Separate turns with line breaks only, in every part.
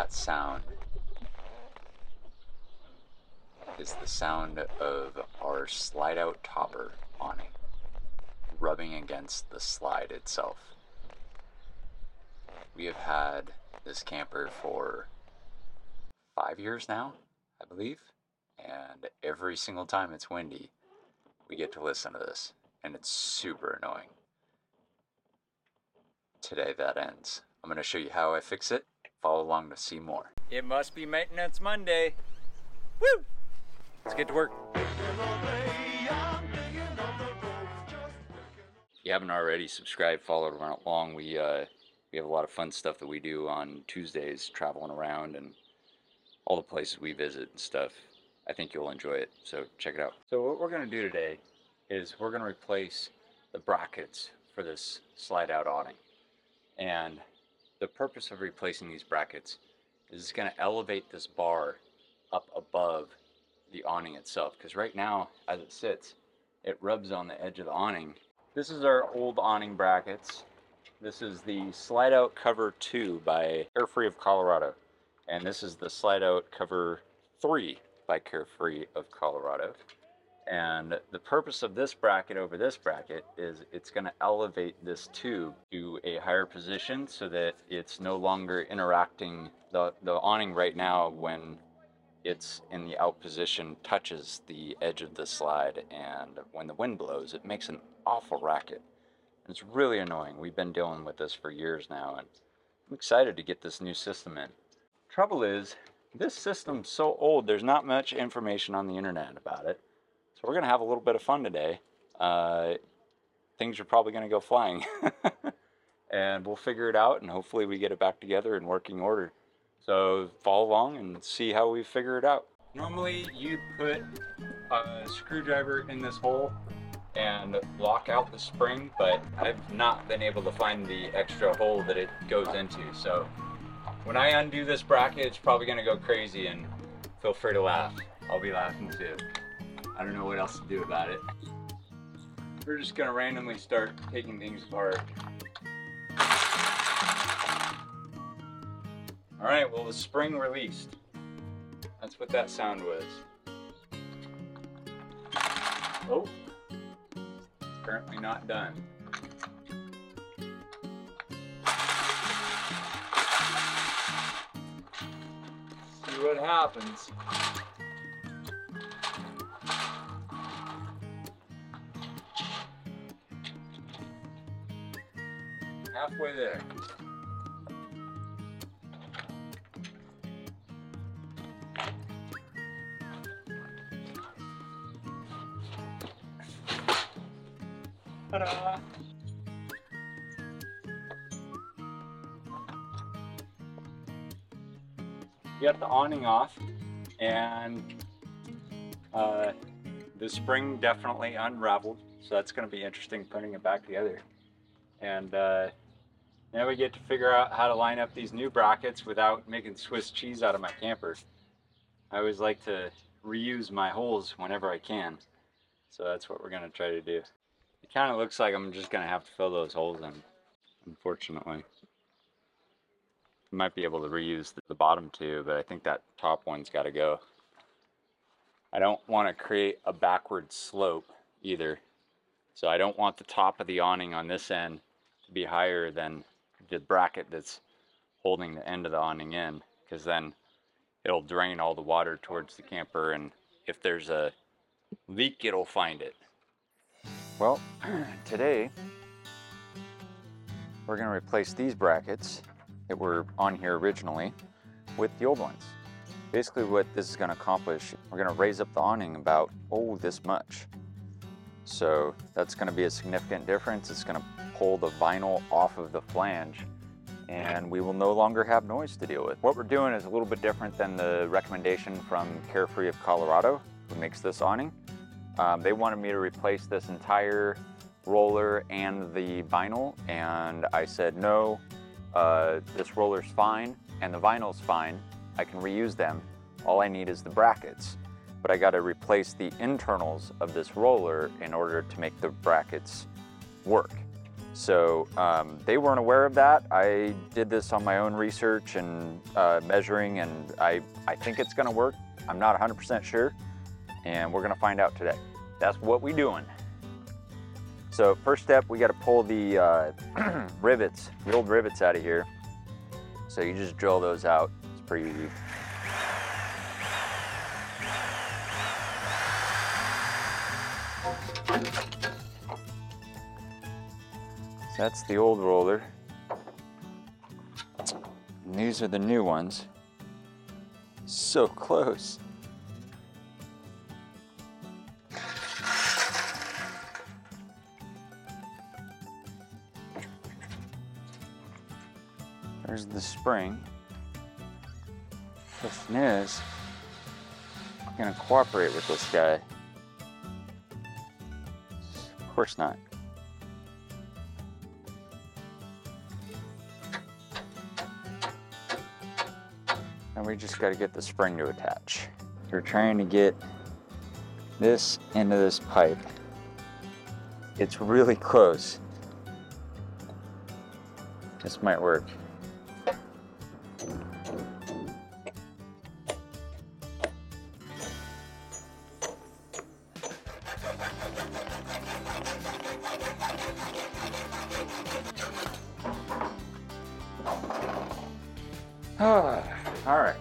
That sound is the sound of our slide out topper awning rubbing against the slide itself. We have had this camper for 5 years now, I believe, and every single time it's windy, we get to listen to this, and it's super annoying. Today that ends. I'm going to show you how I fix it. Follow along to see more. It must be Maintenance Monday. Woo! Let's get to work. If you haven't already subscribed, followed along, we have a lot of fun stuff that we do on Tuesdays, traveling around and all the places we visit and stuff. I think you'll enjoy it, so check it out. So what we're going to do today is we're going to replace the brackets for this slide out awning. And the purpose of replacing these brackets is it's going to elevate this bar up above the awning itself, because right now as it sits it rubs on the edge of the awning. This is our old awning brackets. This is the slide out cover 2 by Carefree of Colorado, and this is the slide out cover 3 by Carefree of Colorado. And the purpose of this bracket over this bracket is it's going to elevate this tube to a higher position so that it's no longer interacting. The awning right now, when it's in the out position, touches the edge of the slide, and when the wind blows it makes an awful racket. And it's really annoying. We've been dealing with this for years now, and I'm excited to get this new system in. Trouble is, this system's so old there's not much information on the internet about it. So we're going to have a little bit of fun today. Things are probably going to go flying. And we'll figure it out, and hopefully we get it back together in working order. So follow along and see how we figure it out. Normally you put a screwdriver in this hole and lock out the spring, but I've not been able to find the extra hole that it goes into. So when I undo this bracket, it's probably going to go crazy, and feel free to laugh. I'll be laughing too. I don't know what else to do about it. We're just gonna randomly start taking things apart. All right, well, the spring released. That's what that sound was. Oh, currently not done. See what happens. Halfway there. Ta-da! Get the awning off, and the spring definitely unraveled, so that's going to be interesting putting it back together. And now we get to figure out how to line up these new brackets without making Swiss cheese out of my camper. I always like to reuse my holes whenever I can, so that's what we're going to try to do. It kind of looks like I'm just going to have to fill those holes in, unfortunately. I might be able to reuse the bottom two, but I think that top one's got to go. I don't want to create a backward slope either, so I don't want the top of the awning on this end to be higher than the bracket that's holding the end of the awning in, because then it'll drain all the water towards the camper, and if there's a leak it'll find it. Well, today we're going to replace these brackets that were on here originally with the old ones. Basically what this is going to accomplish, we're going to raise up the awning about, this much. So that's going to be a significant difference. It's going to pull the vinyl off of the flange, and we will no longer have noise to deal with. What we're doing is a little bit different than the recommendation from Carefree of Colorado, who makes this awning. They wanted me to replace this entire roller and the vinyl, and I said no, this roller's fine and the vinyl's fine. I can reuse them. All I need is the brackets. But I got to replace the internals of this roller in order to make the brackets work. So they weren't aware of that. I did this on my own research and measuring, and I think it's gonna work. I'm not 100% sure, and we're gonna find out today. That's what we doing. So first step, we gotta pull the rivets, the old rivets out of here. So you just drill those out. It's pretty easy. That's the old roller. And these are the new ones. So close. There's the spring. Question is, I'm gonna cooperate with this guy. Of course not. And we just got to get the spring to attach. We're trying to get this into this pipe. It's really close. This might work. All right.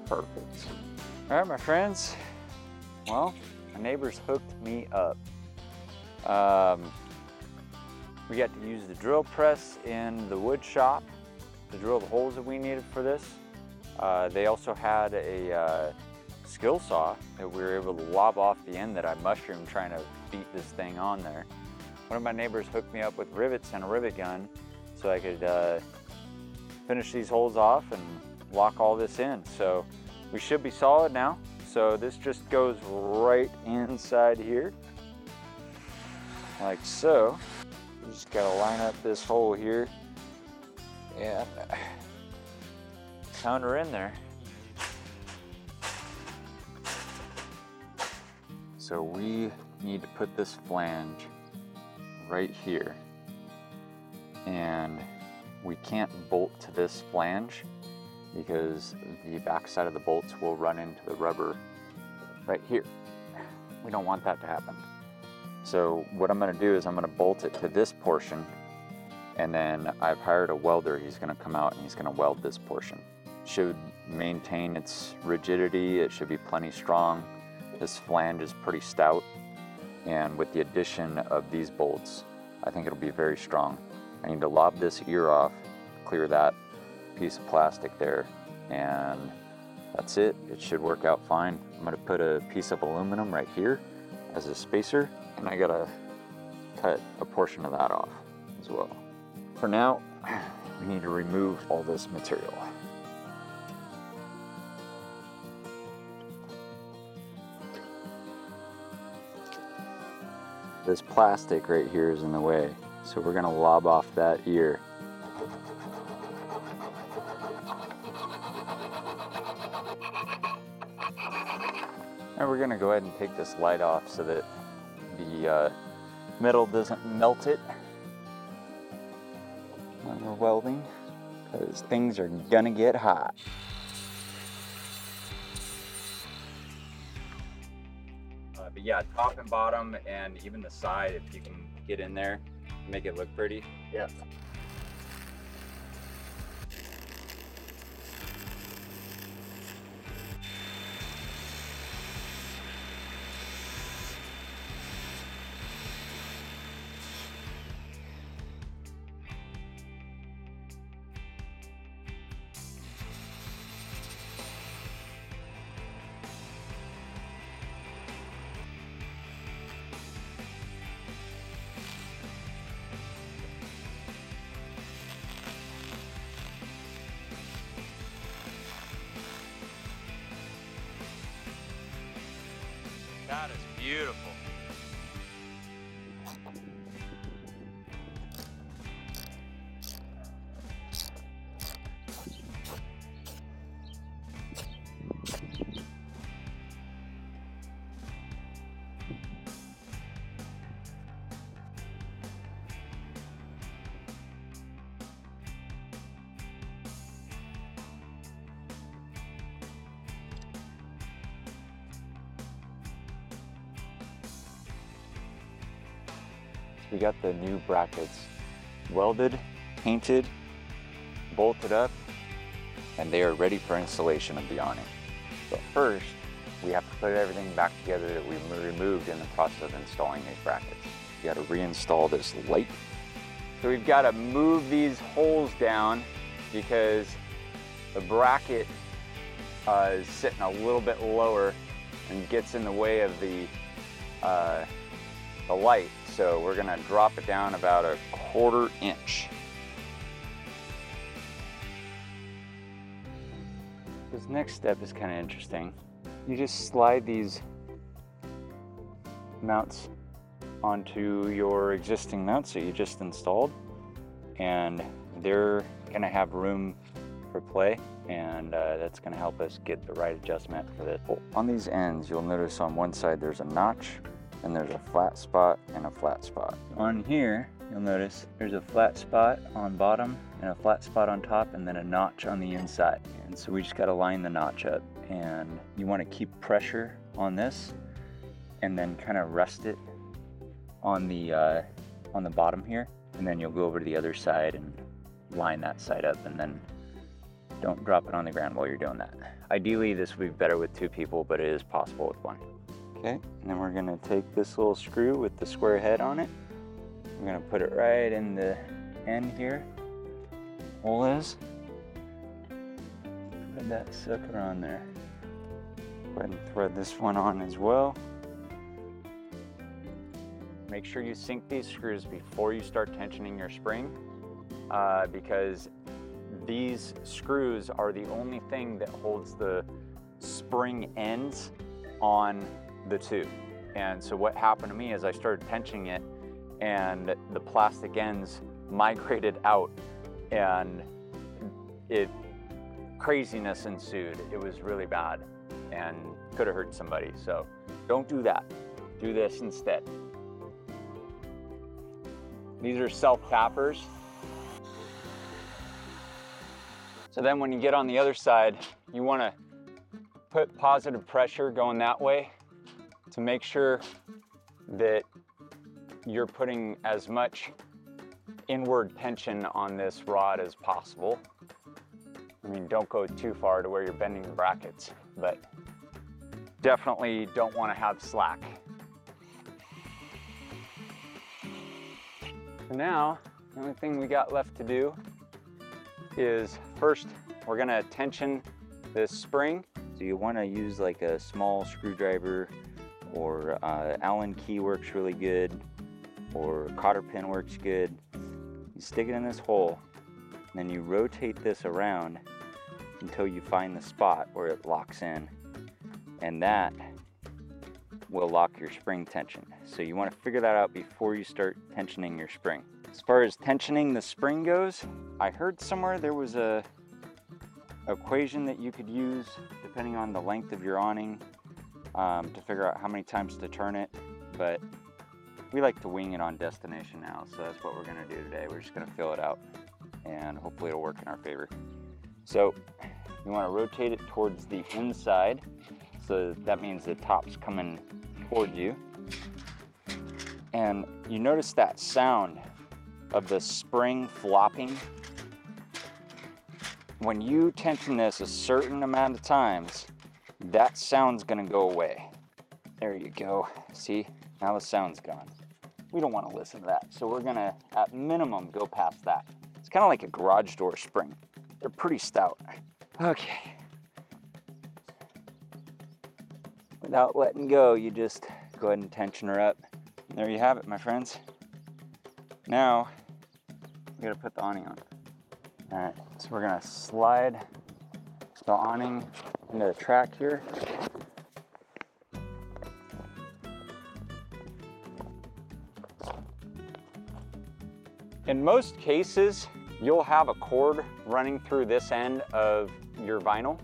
Perfect. All right, my friends. Well, my neighbors hooked me up. We got to use the drill press in the wood shop to drill the holes that we needed for this. They also had a skill saw that we were able to lob off the end that I mushroomed trying to beat this thing on there. One of my neighbors hooked me up with rivets and a rivet gun so I could finish these holes off and lock all this in. So we should be solid now. So this just goes right inside here, like so. You just gotta line up this hole here and pound her in there. So we need to put this flange right here, and we can't bolt to this flange because the backside of the bolts will run into the rubber right here. We don't want that to happen. So what I'm gonna do is I'm gonna bolt it to this portion, and then I've hired a welder. He's gonna come out and he's gonna weld this portion. Should maintain its rigidity. It should be plenty strong. This flange is pretty stout, and with the addition of these bolts, I think it'll be very strong. I need to lob this ear off, clear that piece of plastic there, and that's it. It should work out fine. I'm gonna put a piece of aluminum right here as a spacer, and I gotta cut a portion of that off as well. For now, we need to remove all this material. This plastic right here is in the way, so we're gonna lob off that ear. And we're gonna go ahead and take this light off so that the metal doesn't melt it when we're welding, because things are gonna get hot. But yeah, top and bottom and even the side, if you can get in there, make it look pretty. Yeah. That is beautiful. We got the new brackets welded, painted, bolted up, and they are ready for installation of the awning. But first, we have to put everything back together that we removed in the process of installing these brackets. We got to reinstall this light. So we've got to move these holes down because the bracket is sitting a little bit lower and gets in the way of the light. So we're gonna drop it down about 1/4 inch. This next step is kind of interesting. You just slide these mounts onto your existing mounts that you just installed, and they're gonna have room for play, and that's gonna help us get the right adjustment for this. On these ends, you'll notice on one side there's a notch, and there's a flat spot and a flat spot. On here, you'll notice there's a flat spot on bottom and a flat spot on top, and then a notch on the inside. And so we just gotta line the notch up, and you wanna keep pressure on this and then kind of rest it on the bottom here. And then you'll go over to the other side and line that side up, and then don't drop it on the ground while you're doing that. Ideally, this would be better with 2 people, but it is possible with 1. Okay, and then we're gonna take this little screw with the square head on it. We're gonna put it right in the end here. Hole is. Thread that sucker on there. Go ahead and thread this one on as well. Make sure you sink these screws before you start tensioning your spring, because these screws are the only thing that holds the spring ends on the tube. And so what happened to me is I started tensioning it, and the plastic ends migrated out, and craziness ensued. It was really bad and could have hurt somebody. So don't do that. Do this instead. These are self-tappers. So then when you get on the other side, you want to put positive pressure going that way to make sure that you're putting as much inward tension on this rod as possible. I mean, don't go too far to where you're bending the brackets, but definitely don't want to have slack. So now, the only thing we got left to do is first, we're gonna tension this spring. So you wanna use like a small screwdriver, or Allen key works really good, or cotter pin works good. You stick it in this hole, and then you rotate this around until you find the spot where it locks in, and that will lock your spring tension. So you want to figure that out before you start tensioning your spring. As far as tensioning the spring goes, I heard somewhere there was a equation that you could use depending on the length of your awning to figure out how many times to turn it, but we like to wing it on DestinatioNow, so that's what we're going to do today. We're just going to fill it out, and hopefully it'll work in our favor. So you want to rotate it towards the inside, so that means the top's coming towards you. And you notice that sound of the spring flopping. When you tension this a certain amount of times, that sound's gonna go away. There you go. See, now the sound's gone. We don't want to listen to that, so we're gonna, at minimum, go past that. It's kind of like a garage door spring. They're pretty stout. Okay. Without letting go, you just go ahead and tension her up. And there you have it, my friends. Now, we gotta put the awning on. All right, so we're gonna slide the awning into the track here. In most cases, you'll have a cord running through this end of your vinyl.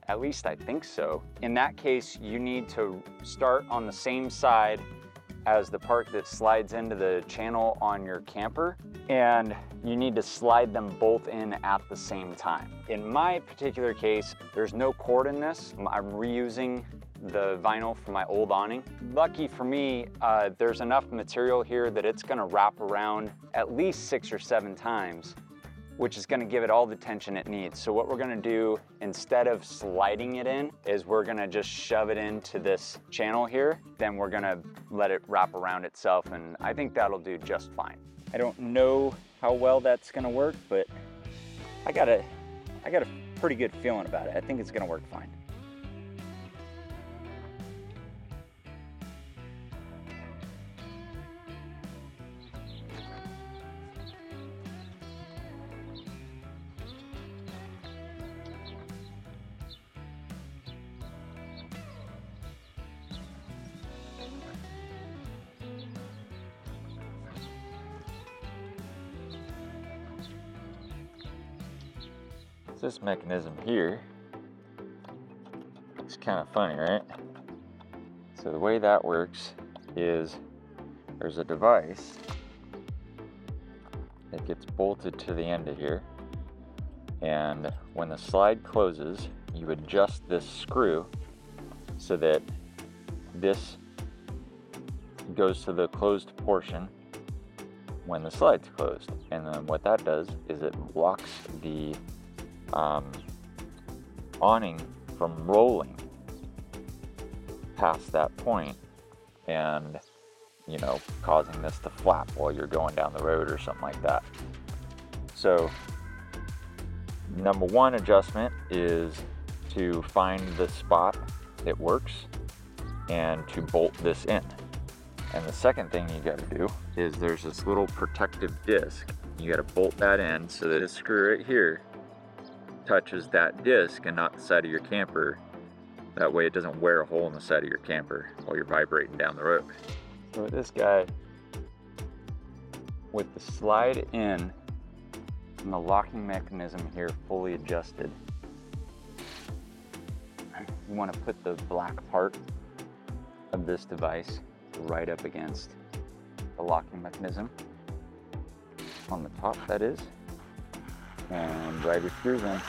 At least I think so. In that case, you need to start on the same side as the part that slides into the channel on your camper, and you need to slide them both in at the same time. In my particular case, there's no cord in this. I'm reusing the vinyl from my old awning. Lucky for me, there's enough material here that it's gonna wrap around at least 6 or 7 times, which is gonna give it all the tension it needs. So what we're gonna do, instead of sliding it in, is we're gonna just shove it into this channel here. Then we're gonna let it wrap around itself, and I think that'll do just fine. I don't know how well that's gonna work, but I got a pretty good feeling about it. I think it's gonna work fine. This mechanism here is kind of funny, right? So the way that works is there's a device that gets bolted to the end of here, and when the slide closes, you adjust this screw so that this goes to the closed portion when the slide's closed. And then what that does is it blocks the awning from rolling past that point and, you know, causing this to flap while you're going down the road or something like that. So number one adjustment is to find the spot that works and to bolt this in. And the second thing you got to do is there's this little protective disc. You got to bolt that in so that this screw right here touches that disc and not the side of your camper. That way it doesn't wear a hole in the side of your camper while you're vibrating down the road. So with this guy, with the slide in and the locking mechanism here fully adjusted, you want to put the black part of this device right up against the locking mechanism on the top, that is, and drive your screws in.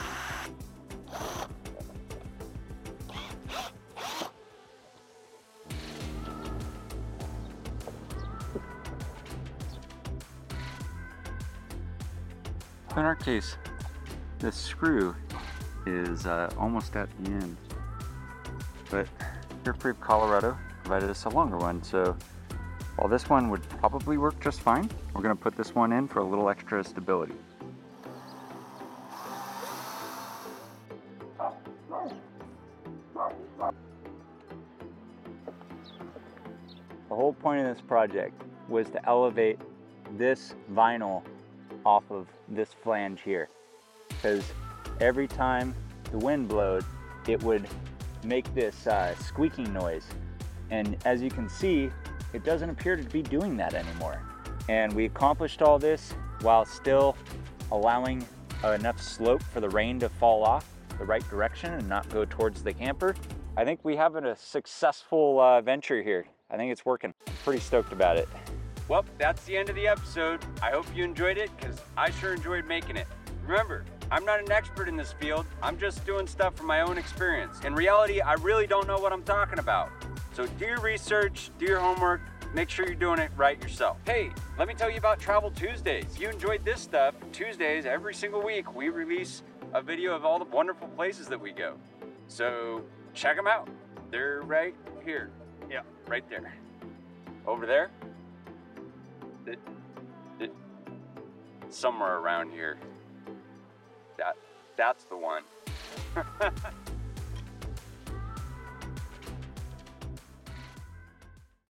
In our case, this screw is almost at the end, but Here for Colorado provided us a longer one, so while this one would probably work just fine, we're going to put this one in for a little extra stability. The whole point of this project was to elevate this vinyl off of this flange here, because every time the wind blowed, it would make this squeaking noise. And as you can see, it doesn't appear to be doing that anymore. And we accomplished all this while still allowing enough slope for the rain to fall off the right direction and not go towards the camper. I think we have a successful venture here. I think it's working. I'm pretty stoked about it. Well, that's the end of the episode. I hope you enjoyed it, because I sure enjoyed making it. Remember, I'm not an expert in this field. I'm just doing stuff from my own experience. In reality, I really don't know what I'm talking about. So do your research, do your homework, make sure you're doing it right yourself. Hey, let me tell you about Travel Tuesdays. If you enjoyed this stuff, Tuesdays, every single week, we release a video of all the wonderful places that we go. So check them out. They're right here. Yeah, right there. Over there. Somewhere around here. That's the one.